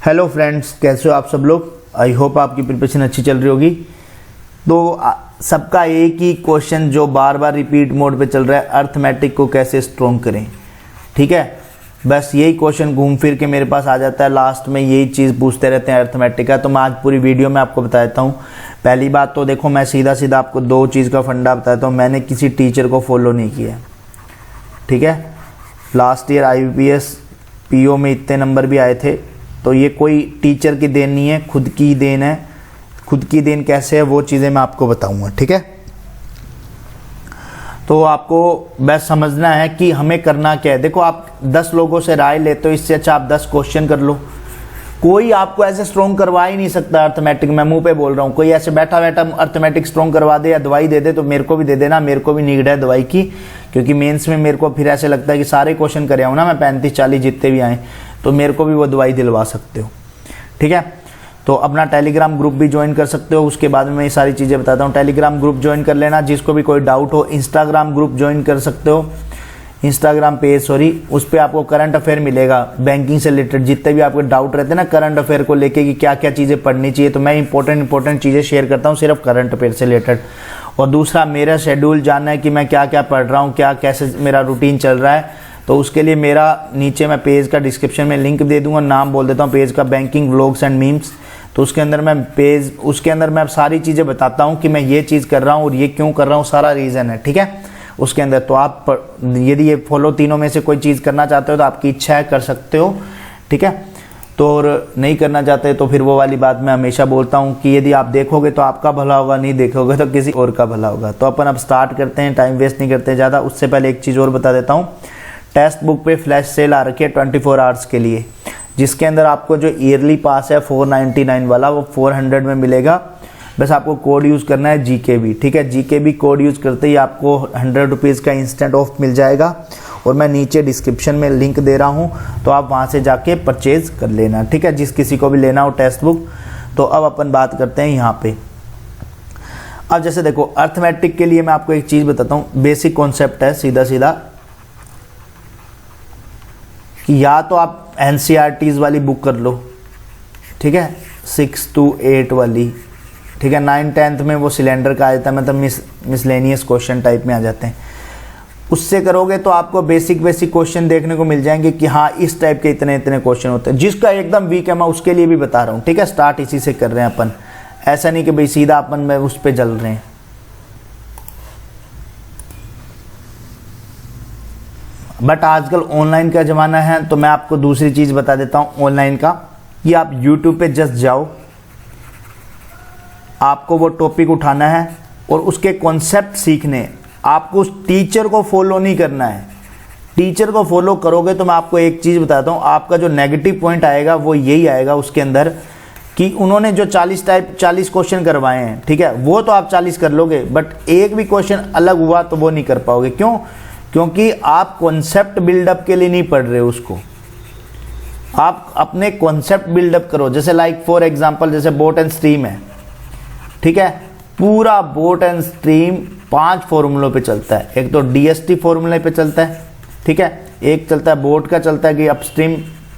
Hello friends, कैसे हो आप सब लोग। आई होप आपकी प्रिपरेशन अच्छी चल रही होगी। तो सबका एक ही क्वेश्चन जो बार बार रिपीट मोड पे चल रहा है, अर्थमेटिक को कैसे स्ट्रॉन्ग करें। ठीक है, बस यही क्वेश्चन घूम फिर के मेरे पास आ जाता है, लास्ट में यही चीज़ पूछते रहते हैं अर्थमेटिक का। तो मैं आज पूरी वीडियो में आपको बता देता हूँ। पहली बात तो देखो, मैं सीधा सीधा आपको दो चीज़ का फंडा बताता हूँ। मैंने किसी टीचर को फॉलो नहीं किया, ठीक है। लास्ट ईयर IBPS PO में इतने नंबर भी आए थे, तो ये कोई टीचर की देन नहीं है, खुद की देन है। खुद की देन कैसे है वो चीज़ें मैं आपको बताऊंगा, ठीक है। तो आपको बस समझना है कि हमें करना क्या है। देखो, आप 10 लोगों से राय लेते हो, इससे अच्छा आप 10 क्वेश्चन कर लो। कोई आपको ऐसे स्ट्रॉन्ग करवा ही नहीं सकता अर्थमेटिक। मैं मुंह पे बोल रहा हूँ, कोई ऐसे बैठा बैठा अर्थमेटिक स्ट्रॉन्ग करवा दे या दवाई दे दे तो मेरे को भी दे देना। मेरे को भी नीड है दवाई की, क्योंकि मेंस में मेरे को फिर ऐसे लगता है कि सारे क्वेश्चन करे आऊँ ना मैं, 35-40 जितने भी आए, तो मेरे को भी वो दवाई दिलवा सकते हो, ठीक है। तो अपना टेलीग्राम ग्रुप भी ज्वाइन कर सकते हो। उसके बाद में ये सारी चीज़ें बताता हूँ। टेलीग्राम ग्रुप ज्वाइन कर लेना। जिसको भी कोई डाउट हो, इंस्टाग्राम ग्रुप ज्वाइन कर सकते हो, इंस्टाग्राम पेज, उस पर आपको करंट अफेयर मिलेगा, बैंकिंग से रिलेटेड जितने भी आपको डाउट रहते हैं ना करंट अफेयर को लेके कि क्या क्या चीज़ें पढ़नी चाहिए। तो मैं इंपॉर्टेंट चीज़ें शेयर करता हूँ सिर्फ करंट अफेयर से रिलेटेड। और दूसरा, मेरा शेड्यूल जानना है कि मैं क्या क्या पढ़ रहा हूँ, क्या कैसे मेरा रूटीन चल रहा है, तो उसके लिए मेरा नीचे मैं पेज का डिस्क्रिप्शन में लिंक दे दूंगा, नाम बोल देता हूँ पेज का, बैंकिंग व्लॉग्स एंड मीम्स। तो उसके अंदर मैं सारी चीज़ें बताता हूँ कि मैं ये चीज़ कर रहा हूँ और ये क्यों कर रहा हूँ, सारा रीज़न है, ठीक है उसके अंदर। तो आप यदि ये फॉलो तीनों में से कोई चीज़ करना चाहते हो तो आपकी इच्छा है, कर सकते हो, ठीक है। तो और नहीं करना चाहते तो फिर वो वाली बात मैं हमेशा बोलता हूँ कि यदि आप देखोगे तो आपका भला होगा, नहीं देखोगे तो किसी और का भला होगा। तो अपन अब स्टार्ट करते हैं, टाइम वेस्ट नहीं करते ज़्यादा। उससे पहले एक चीज़ और बता देता हूँ। टेक्स्ट बुक पे फ्लैश सेल आ रखी है 24 आवर्स के लिए, जिसके अंदर आपको जो ईयरली पास है 499 वाला, वो 400 में मिलेगा। बस आपको कोड यूज़ करना है GKB, ठीक है। GKB कोड यूज़ करते ही आपको 100 रुपीज़ का इंस्टेंट ऑफ मिल जाएगा। और मैं नीचे डिस्क्रिप्शन में लिंक दे रहा हूँ, तो आप वहाँ से जाके परचेज कर लेना, ठीक है, जिस किसी को भी लेना हो टेक्स्ट बुक। तो अब अपन बात करते हैं यहाँ पे। अब जैसे देखो, अर्थमेटिक के लिए मैं आपको एक चीज़ बताता हूँ। बेसिक कॉन्सेप्ट है सीधा सीधा कि या तो आप NCERTs वाली बुक कर लो, ठीक है, 6 to 8 वाली, ठीक है। 9th-10th में वो सिलेंडर का आ जाता है, मतलब मिसलेनियस क्वेश्चन टाइप में आ जाते हैं। उससे करोगे तो आपको बेसिक क्वेश्चन देखने को मिल जाएंगे कि हाँ इस टाइप के इतने क्वेश्चन होते हैं। जिसका एकदम वीक है मैं उसके लिए भी बता रहा हूँ, ठीक है। स्टार्ट इसी से कर रहे हैं अपन, ऐसा नहीं कि भाई सीधा अपन में उस पर चल रहे हैं। बट आजकल ऑनलाइन का ज़माना है, तो मैं आपको दूसरी चीज़ बता देता हूँ ऑनलाइन का, कि आप YouTube पे जस्ट जाओ, आपको वो टॉपिक उठाना है और उसके कॉन्सेप्ट सीखने हैं। आपको उस टीचर को फॉलो नहीं करना है। टीचर को फॉलो करोगे तो मैं आपको एक चीज़ बताता हूँ, आपका जो नेगेटिव पॉइंट आएगा वो यही आएगा उसके अंदर कि उन्होंने जो 40 क्वेश्चन करवाए हैं, ठीक है, वो तो आप 40 कर लोगे, बट एक भी क्वेश्चन अलग हुआ तो वो नहीं कर पाओगे। क्यों? क्योंकि आप कॉन्सेप्ट बिल्डअप के लिए नहीं पढ़ रहे हो उसको। आप अपने कॉन्सेप्ट बिल्डअप करो। जैसे लाइक फॉर एग्जांपल, जैसे बोट एंड स्ट्रीम है, ठीक है। पूरा बोट एंड स्ट्रीम 5 फॉर्मूलों पे चलता है। एक तो DST फॉर्मूले पे चलता है, ठीक है। एक चलता है बोट का, चलता है कि अपस्ट्रीम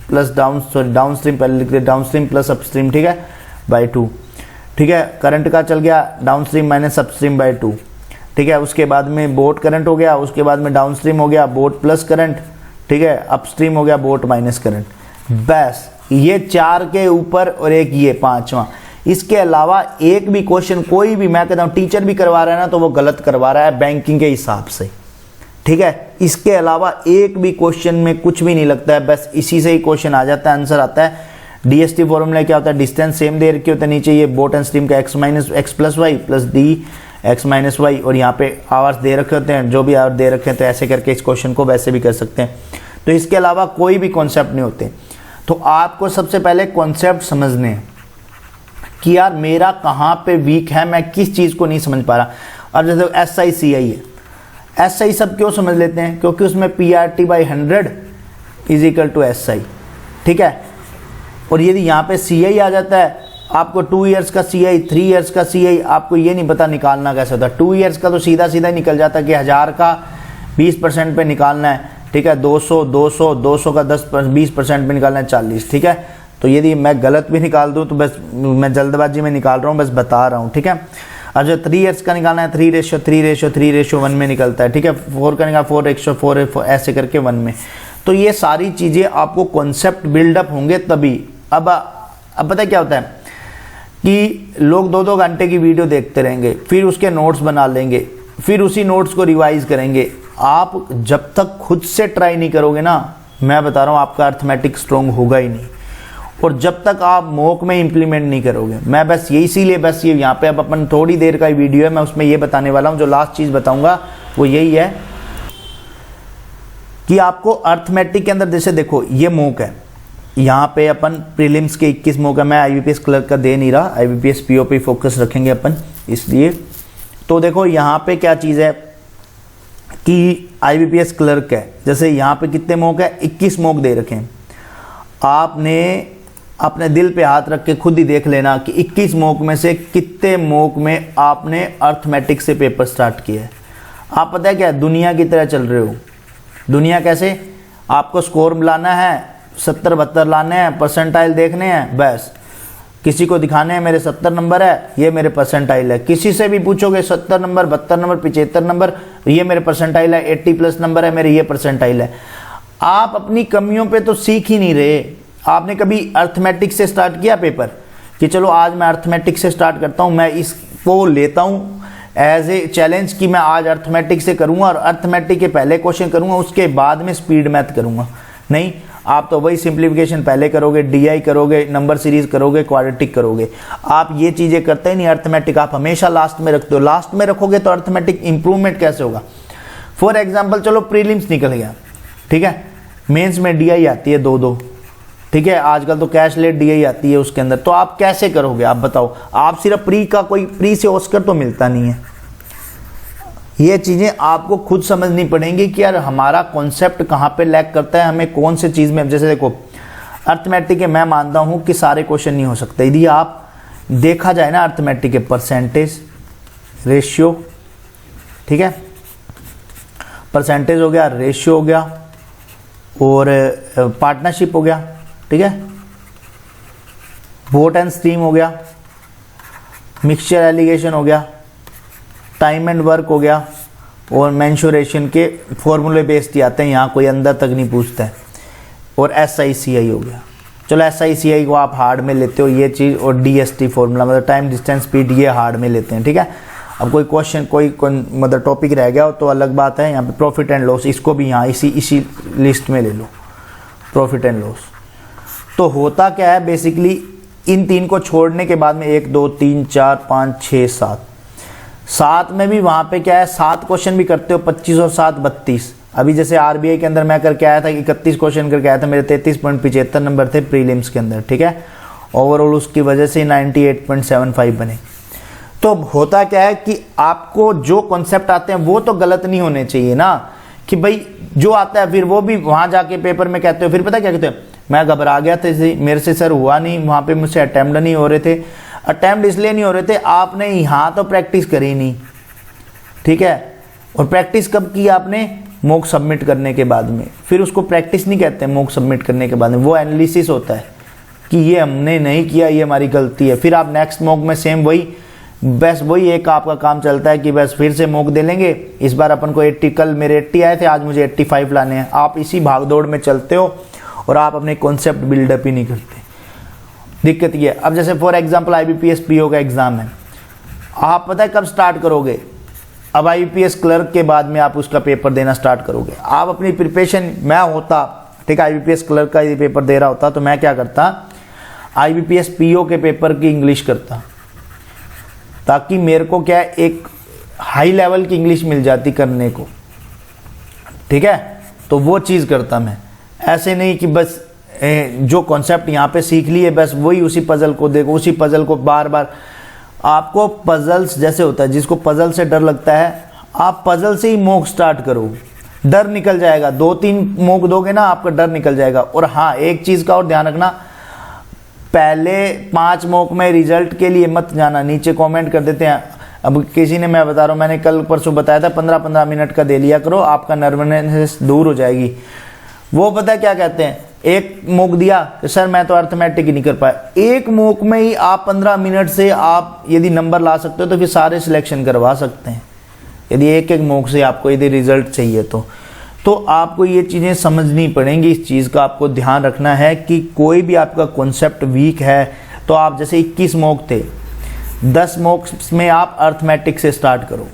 प्लस डाउनस्ट्रीम, पहले लिख रहे डाउनस्ट्रीम प्लस अपस्ट्रीम, ठीक है, बाई 2, ठीक है। करंट का चल गया डाउनस्ट्रीम माइनस अपस्ट्रीम बाई 2, ठीक है। उसके बाद में बोट करंट हो गया, उसके बाद में डाउनस्ट्रीम हो गया बोट प्लस करंट, ठीक है। अपस्ट्रीम हो गया बोट माइनस करंट। बस ये 4 के ऊपर और एक ये 5वां। इसके अलावा एक भी क्वेश्चन कोई भी, मैं कहता हूँ टीचर भी करवा रहा है ना तो वो गलत करवा रहा है बैंकिंग के हिसाब से, ठीक है। इसके अलावा एक भी क्वेश्चन में कुछ भी नहीं लगता है, बस इसी से ही क्वेश्चन आ जाता है, आंसर आता है। DST फॉर्मूला क्या होता है? डिस्टेंस सेम दे रखी होता है नीचे, ये बोट एंड स्ट्रीम का x plus Y plus D x minus Y, और यहाँ पे आवर्स दे रखे होते हैं, जो भी आवर दे रखे हैं, तो ऐसे करके इस क्वेश्चन को वैसे भी कर सकते हैं। तो इसके अलावा कोई भी कॉन्सेप्ट नहीं होते। तो आपको सबसे पहले कॉन्सेप्ट समझने हैं कि यार मेरा कहाँ पे वीक है, मैं किस चीज़ को नहीं समझ पा रहा। अब जैसे SI CI है, SI सब क्यों समझ लेते हैं? क्योंकि उसमें PRT/100 = SI, ठीक है। और यदि यहाँ पे CI आ जाता है, आपको 2 इयर्स का CI, 3 इयर्स का CI, आपको ये नहीं पता निकालना कैसे होता है। 2 इयर्स का तो सीधा सीधा निकल जाता है कि 1000 का 20% पे निकालना है, ठीक है। 200 का 20% पे निकालना है 40, ठीक है। तो यदि मैं गलत भी निकाल दूं तो बस मैं जल्दबाजी में निकाल रहा हूं, बस बता रहा हूं, ठीक है। अब जो 3 ईयर्स का निकालना है 3:3:3:1 में निकलता है, ठीक है। 4 का निकाल 4:4 ऐसे करके 1 में। तो ये सारी चीज़ें आपको कॉन्सेप्ट बिल्डअप होंगे तभी। अब पता क्या होता है कि लोग 2-2 घंटे की वीडियो देखते रहेंगे, फिर उसके नोट्स बना लेंगे, फिर उसी नोट्स को रिवाइज करेंगे। आप जब तक खुद से ट्राई नहीं करोगे ना, मैं बता रहा हूँ आपका अर्थमेटिक स्ट्रॉन्ग होगा ही नहीं। और जब तक आप मॉक में इंप्लीमेंट नहीं करोगे, मैं बस ये इसीलिए बस ये यहाँ पे अब अपन थोड़ी देर का ही वीडियो है, मैं उसमें ये बताने वाला हूँ। जो लास्ट चीज़ बताऊँगा वो यही है कि आपको अर्थमेटिक के अंदर, जैसे देखो ये मॉक है, यहाँ पे अपन प्रीलिम्स के 21 मॉक है, मैं IBPS क्लर्क का दे नहीं रहा, IBPS PO पे फोकस रखेंगे अपन इसलिए। तो देखो यहाँ पे क्या चीज़ है कि IBPS क्लर्क है, जैसे यहाँ पे कितने मॉक है, 21 मॉक दे रखे हैं। आपने अपने दिल पे हाथ रख के खुद ही देख लेना कि 21 मॉक में से कितने मॉक में आपने अर्थमेटिक से पेपर स्टार्ट किया है। आप पता है क्या, दुनिया की तरह चल रहे हो। दुनिया कैसे, आपको स्कोर लाना है, 70-72 लाने हैं, परसेंटाइल देखने हैं, बस किसी को दिखाने हैं मेरे 70 नंबर है, ये मेरे परसेंटाइल है। किसी से भी पूछोगे 70 नंबर, 72 नंबर, 75 नंबर, ये मेरे परसेंटाइल है, 80+ नंबर है मेरे, ये परसेंटाइल है। आप अपनी कमियों पे तो सीख ही नहीं रहे। आपने कभी अर्थमेटिक से स्टार्ट किया पेपर कि चलो आज मैं अर्थमेटिक से स्टार्ट करता हूँ, मैं इसको लेता हूँ एज ए चैलेंज कि मैं आज अर्थमेटिक से करूँगा और अर्थमेटिक के पहले क्वेश्चन करूँगा, उसके बाद में स्पीड मैथ करूँगा? नहीं, आप तो वही सिंप्लीफिकेशन पहले करोगे, DI करोगे, नंबर सीरीज करोगे, क्वाड्रेटिक करोगे। आप ये चीज़ें करते ही नहीं। अर्थमेटिक आप हमेशा लास्ट में रखते हो। लास्ट में रखोगे तो अर्थमेटिक इंप्रूवमेंट कैसे होगा? फॉर एग्जाम्पल चलो प्रीलिम्स निकल गया, ठीक है, मेंस में DI आती है 2-2, ठीक है, आजकल तो कैश लेट DI आती है उसके अंदर, तो आप कैसे करोगे? आप बताओ। आप सिर्फ प्री का, कोई प्री से ऑस्कर तो मिलता नहीं है। ये चीज़ें आपको खुद समझनी पड़ेंगी कि यार हमारा कॉन्सेप्ट कहाँ पे लैग करता है, हमें कौन से चीज़ में। जैसे देखो अर्थमेटिक के मैं मानता हूँ कि सारे क्वेश्चन नहीं हो सकते। यदि आप देखा जाए ना अर्थमेटिक के परसेंटेज, रेशियो, ठीक है, परसेंटेज हो गया, रेशियो हो गया और पार्टनरशिप हो गया, ठीक है, वोट एंड स्ट्रीम हो गया, मिक्सचर एलिगेशन हो गया, टाइम एंड वर्क हो गया और मेंशुरेशन के फॉर्मूले बेस्ड ही आते हैं, यहाँ कोई अंदर तक नहीं पूछता है, और SICI हो गया। चलो SICI को आप हार्ड में लेते हो ये चीज़, और DST फॉर्मूला मतलब टाइम डिस्टेंस स्पीड, ये हार्ड में लेते हैं, ठीक है। अब कोई क्वेश्चन कोई मतलब टॉपिक रह गया हो तो अलग बात है। यहाँ पे प्रॉफिट एंड लॉस, इसको भी यहाँ इसी लिस्ट में ले लो, प्रॉफिट एंड लॉस। तो होता क्या है बेसिकली, इन 3 को छोड़ने के बाद में 1 2 3 4 5 6 7 में भी वहाँ पे क्या है, 7 क्वेश्चन भी करते हो, 25 और 7 32। अभी जैसे RBI के अंदर मैं करके आया था, 31 क्वेश्चन करके आया था, मेरे 33.75 नंबर थे प्रीलिम्स के अंदर, ठीक है। ओवरऑल उसकी वजह से 98.75 बने। तो होता क्या है कि आपको जो कॉन्सेप्ट आते हैं वो तो गलत नहीं होने चाहिए ना, कि भाई जो आता है फिर वो भी वहाँ जाके पेपर में कहते हो, फिर पता क्या कहते हो, मैं घबरा गया था, मेरे से सर हुआ नहीं, वहाँ पे मुझसे अटैम्प्ट नहीं हो रहे थे। अटैम्प्ट इसलिए नहीं हो रहे थे, आपने यहाँ तो प्रैक्टिस करी नहीं, ठीक है। और प्रैक्टिस कब की आपने? मॉक सबमिट करने के बाद में। फिर उसको प्रैक्टिस नहीं कहते मॉक सबमिट करने के बाद में, वो एनालिसिस होता है कि ये हमने नहीं किया, ये हमारी गलती है। फिर आप नेक्स्ट मॉक में सेम वही, बस वही एक आपका काम चलता है कि बस फिर से मॉक दे लेंगे, इस बार अपन को 80, कल मेरे 80 आए थे, आज मुझे 85 लाने हैं। आप इसी भागदौड़ में चलते हो और आप अपने कॉन्सेप्ट बिल्डअप ही नहीं करते। दिक्कत ये है। अब जैसे फॉर एग्जांपल IBPS PO का एग्जाम है, आप पता है कब स्टार्ट करोगे? अब IBPS क्लर्क के बाद में आप उसका पेपर देना स्टार्ट करोगे। आप अपनी प्रिपरेशन, मैं होता, ठीक है, IBPS क्लर्क का यदि पेपर दे रहा होता तो मैं क्या करता, IBPS PO के पेपर की इंग्लिश करता, ताकि मेरे को क्या है, एक हाई लेवल की इंग्लिश मिल जाती करने को, ठीक है। तो वो चीज़ करता मैं, ऐसे नहीं कि बस जो कॉन्सेप्ट यहाँ पे सीख लिए बस वही उसी पजल को देखो, उसी पजल को बार बार। आपको पजल्स जैसे होता है, जिसको पजल से डर लगता है, आप पजल से ही मॉक स्टार्ट करो, डर निकल जाएगा। 2-3 मॉक दोगे ना, आपका डर निकल जाएगा। और हाँ, एक चीज़ का और ध्यान रखना, पहले 5 मॉक में रिजल्ट के लिए मत जाना, नीचे कमेंट कर देते हैं। अब किसी ने, मैं बता रहा हूँ, मैंने कल परसों बताया था 15-15 मिनट का दे लिया करो, आपका नर्वसनेस दूर हो जाएगी। वो पता है क्या कहते हैं एक मॉक दिया कि सर मैं तो अर्थमेटिक ही नहीं कर पाया, एक मॉक में ही आप 15 मिनट से आप यदि नंबर ला सकते हो तो फिर सारे सिलेक्शन करवा सकते हैं, यदि एक एक मॉक से आपको यदि रिजल्ट चाहिए तो आपको ये चीज़ें समझनी पड़ेंगी। इस चीज़ का आपको ध्यान रखना है कि कोई भी आपका कॉन्सेप्ट वीक है तो आप जैसे 21 मॉक थे, 10 मॉक्स में आप अर्थमेटिक से स्टार्ट करो।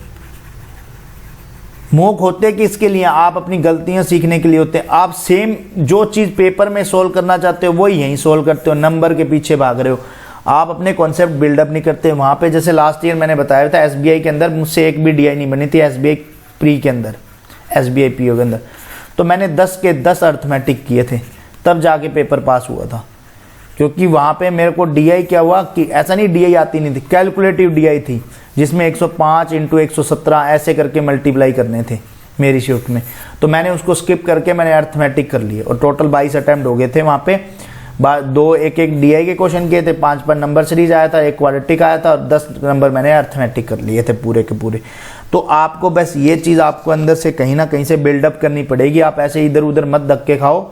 मॉक होते कि इसके लिए आप अपनी गलतियां सीखने के लिए होते हैं। आप सेम जो चीज़ पेपर में सोल्व करना चाहते हो वही यहीं सोल्व करते हो, नंबर के पीछे भाग रहे हो, आप अपने कॉन्सेप्ट बिल्डअप नहीं करते। वहाँ पे जैसे लास्ट ईयर मैंने बताया था SBI के अंदर मुझसे एक भी DI नहीं बनी थी, SBI प्री के अंदर, SBI PO के अंदर, तो मैंने 10 के 10 अर्थमेटिक किए थे, तब जाके पेपर पास हुआ था। क्योंकि वहाँ पे मेरे को DI क्या हुआ कि ऐसा नहीं DI आती नहीं थी, कैलकुलेटिव DI थी जिसमें 105 × 117 ऐसे करके मल्टीप्लाई करने थे मेरी शिफ्ट में, तो मैंने उसको स्किप करके मैंने अर्थमेटिक कर लिए और टोटल 22 अटैम्प्ट हो गए थे। वहाँ पे 2 एक DI के क्वेश्चन किए थे, 5 पर नंबर सीरीज आया था, 1 क्वाड्रेटिक आया था और 10 नंबर मैंने अर्थमेटिक कर लिए थे पूरे के पूरे। तो आपको बस ये चीज़ आपको अंदर से कहीं ना कहीं से बिल्डअप करनी पड़ेगी। आप ऐसे इधर उधर मत धक्के खाओ,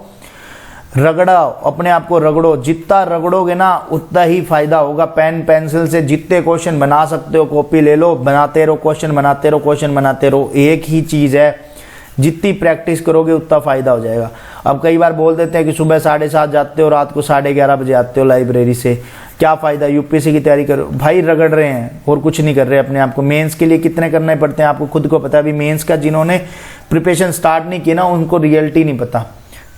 रगड़ाओ, अपने आप को रगड़ो, जितना रगड़ोगे ना उतना ही फायदा होगा। पेन पेंसिल से जितने क्वेश्चन बना सकते हो कॉपी ले लो, बनाते रहो क्वेश्चन, बनाते रहो क्वेश्चन, बनाते रहो। एक ही चीज़ है, जितनी प्रैक्टिस करोगे उतना फायदा हो जाएगा। अब कई बार बोल देते हैं कि सुबह 7:30 जाते हो, रात को 11:30 बजे आते हो लाइब्रेरी से, क्या फ़ायदा, UPSC की तैयारी करो। भाई रगड़ रहे हैं और कुछ नहीं कर रहे अपने आप को। मेंस के लिए कितने करने पड़ते हैं आपको खुद को पता है। अभी मेंस का जिन्होंने प्रिपरेशन स्टार्ट नहीं की ना उनको रियलिटी नहीं पता,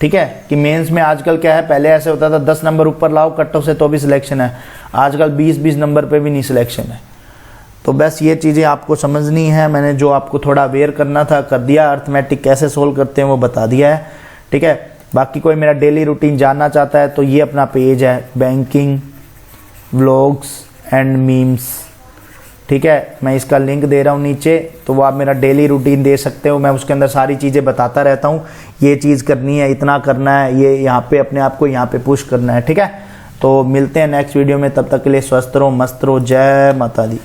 ठीक है, कि मेंस में आजकल क्या है। पहले ऐसे होता था 10 नंबर ऊपर लाओ कट ऑफ से तो भी सिलेक्शन है, आजकल 20-20 नंबर पे भी नहीं सिलेक्शन है। तो बस ये चीज़ें आपको समझनी है। मैंने जो आपको थोड़ा अवेयर करना था कर दिया, अर्थमेटिक कैसे सोल्व करते हैं वो बता दिया है, ठीक है। बाकी कोई मेरा डेली रूटीन जानना चाहता है तो ये अपना पेज है, बैंकिंग व्लॉग्स एंड मीम्स, ठीक है, मैं इसका लिंक दे रहा हूँ नीचे, तो वो आप मेरा डेली रूटीन दे सकते हो। मैं उसके अंदर सारी चीज़ें बताता रहता हूँ, ये चीज़ करनी है, इतना करना है, ये यहाँ पे अपने आप को यहाँ पे पुश करना है, ठीक है। तो मिलते हैं नेक्स्ट वीडियो में, तब तक के लिए स्वस्थ रहो, मस्त रहो, जय माता दी।